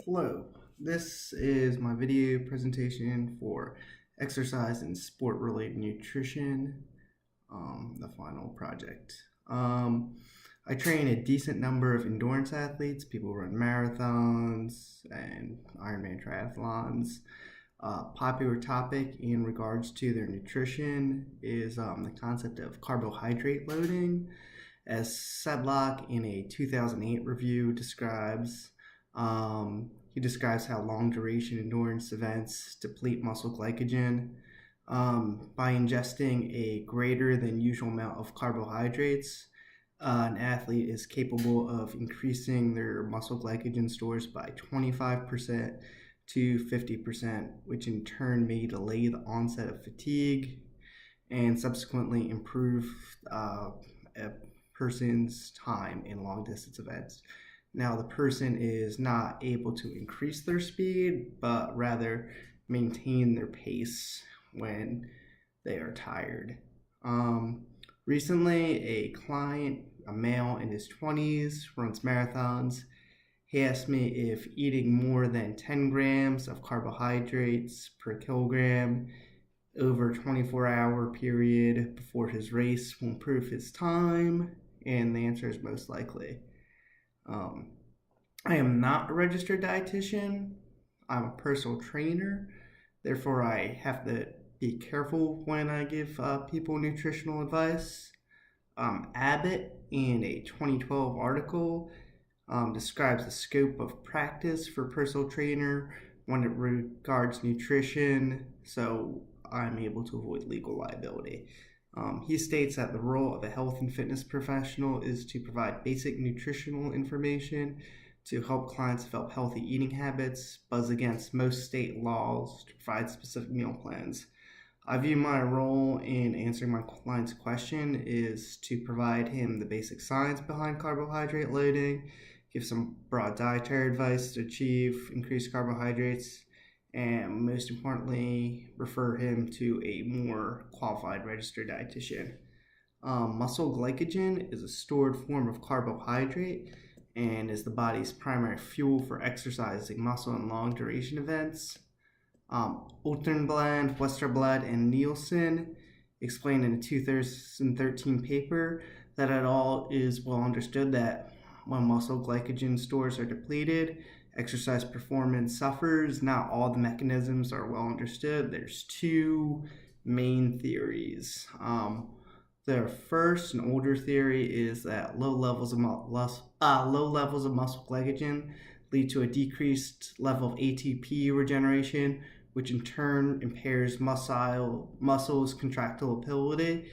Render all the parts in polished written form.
Hello, this is my video presentation for exercise and sport-related nutrition, the final project. I train a decent number of endurance athletes. People run marathons and Ironman triathlons. Popular topic in regards to their nutrition is the concept of carbohydrate loading, as Sedlock in a 2008 review describes. He describes how long duration endurance events deplete muscle glycogen. By ingesting a greater than usual amount of carbohydrates, an athlete is capable of increasing their muscle glycogen stores by 25% to 50%, which in turn may delay the onset of fatigue and subsequently improve a person's time in long distance events. Now, the person is not able to increase their speed, but rather maintain their pace when they are tired. Recently, a client, a male in his 20s, runs marathons. He asked me if eating more than 10 grams of carbohydrates per kilogram over a 24-hour period before his race will improve his time, and the answer is most likely. I am not a registered dietitian. I'm a personal trainer. Therefore, I have to be careful when I give people nutritional advice. Abbott, in a 2012 article, describes the scope of practice for a personal trainer when it regards nutrition, so I'm able to avoid legal liability. He states that the role of a health and fitness professional is to provide basic nutritional information to help clients develop healthy eating habits, but against most state laws to provide specific meal plans. I view my role in answering my client's question is to provide him the basic science behind carbohydrate loading, give some broad dietary advice to achieve increased carbohydrates, and most importantly, refer him to a more qualified registered dietitian. Muscle glycogen is a stored form of carbohydrate and is the body's primary fuel for exercising muscle in long duration events. Ottenbland, Westerblad, and Nielsen explained in a 2013 paper that it all is well understood that when muscle glycogen stores are depleted, exercise performance suffers. Not all the mechanisms are well understood. There's two main theories. The first and older theory is that low levels of muscle glycogen lead to a decreased level of ATP regeneration, which in turn impairs muscles' contractility.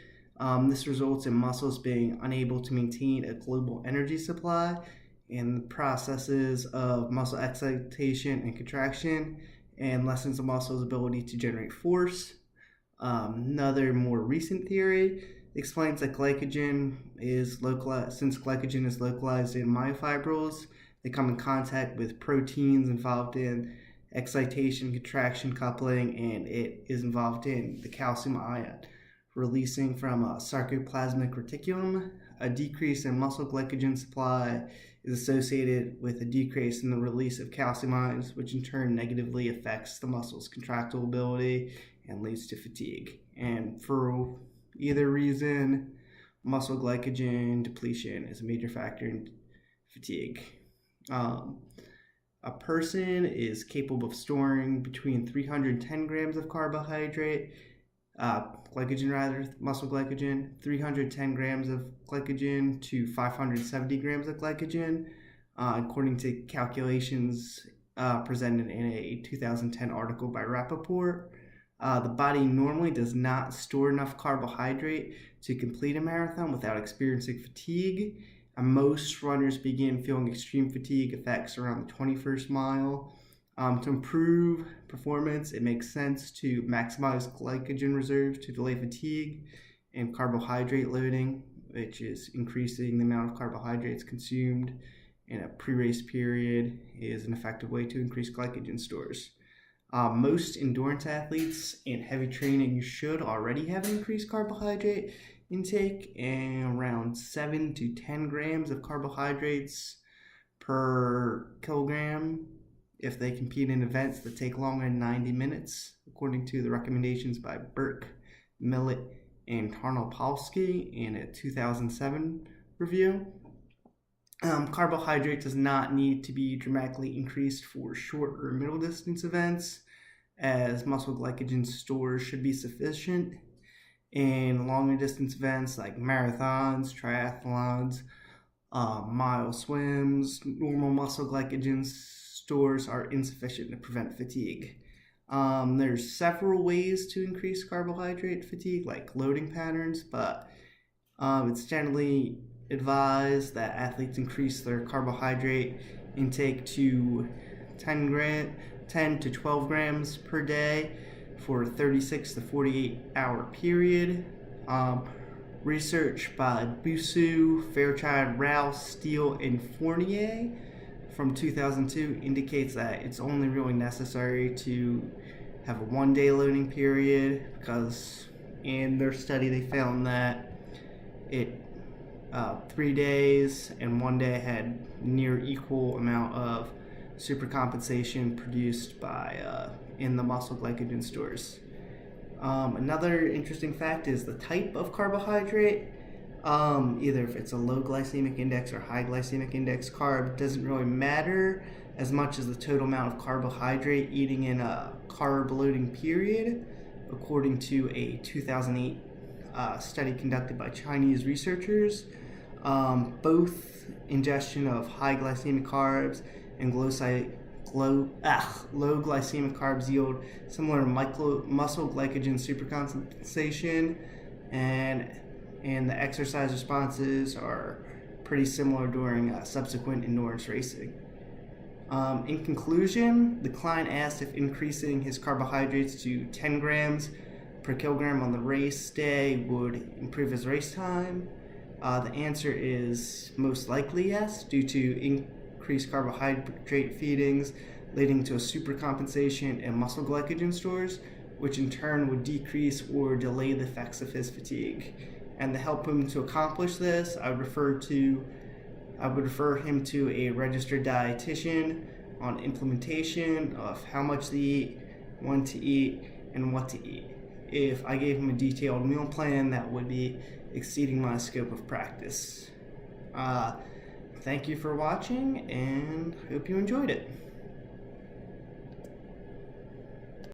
This results in muscles being unable to maintain a global energy supply in the processes of muscle excitation and contraction, and lessens the muscle's ability to generate force. Another more recent theory explains that glycogen is localized. Since glycogen is localized in myofibrils, they come in contact with proteins involved in excitation, contraction, coupling, and it is involved in the calcium ion releasing from a sarcoplasmic reticulum. A decrease in muscle glycogen supply is associated with a decrease in the release of calcium ions, which in turn negatively affects the muscle's contractile ability and leads to fatigue. And for either reason, muscle glycogen depletion is a major factor in fatigue. A person is capable of storing between 310 grams of muscle glycogen, 310 grams of glycogen to 570 grams of glycogen, according to calculations presented in a 2010 article by Rappaport. The body normally does not store enough carbohydrate to complete a marathon without experiencing fatigue. Most runners begin feeling extreme fatigue effects around the 21st mile. To improve performance, it makes sense to maximize glycogen reserves to delay fatigue, and carbohydrate loading, which is increasing the amount of carbohydrates consumed in a pre-race period, is an effective way to increase glycogen stores. Most endurance athletes in heavy training should already have increased carbohydrate intake, and around 7 to 10 grams of carbohydrates per kilogram if they compete in events that take longer than 90 minutes, according to the recommendations by Burke, Millet, and Tarnopolsky in a 2007 review. Carbohydrate does not need to be dramatically increased for short or middle distance events, as muscle glycogen stores should be sufficient. In longer distance events like marathons, triathlons, mile swims, normal muscle glycogen stores are insufficient to prevent fatigue. There's several ways to increase carbohydrate fatigue, like loading patterns, but it's generally advised that athletes increase their carbohydrate intake to 10 to 12 grams per day for a 36 to 48 hour period. Research by Busu, Fairchild, Rouse, Steele, and Fournier from 2002 indicates that it's only really necessary to have a 1 day loading period, because in their study they found that 3 days and 1 day had near equal amount of supercompensation produced by in the muscle glycogen stores. Another interesting fact is the type of carbohydrate. Either if it's a low glycemic index or high glycemic index carb doesn't really matter as much as the total amount of carbohydrate eating in a carb loading period, according to a 2008 study conducted by Chinese researchers. Both ingestion of high glycemic carbs and low glycemic carbs yield similar muscle glycogen supercompensation, and the exercise responses are pretty similar during subsequent endurance racing. In conclusion, the client asked if increasing his carbohydrates to 10 grams per kilogram on the race day would improve his race time. The answer is most likely yes, due to increased carbohydrate feedings leading to a supercompensation in muscle glycogen stores, which in turn would decrease or delay the effects of his fatigue. And to help him to accomplish this, I would refer him to a registered dietitian on implementation of how much to eat, when to eat, and what to eat. If I gave him a detailed meal plan, that would be exceeding my scope of practice. Thank you for watching, and hope you enjoyed it.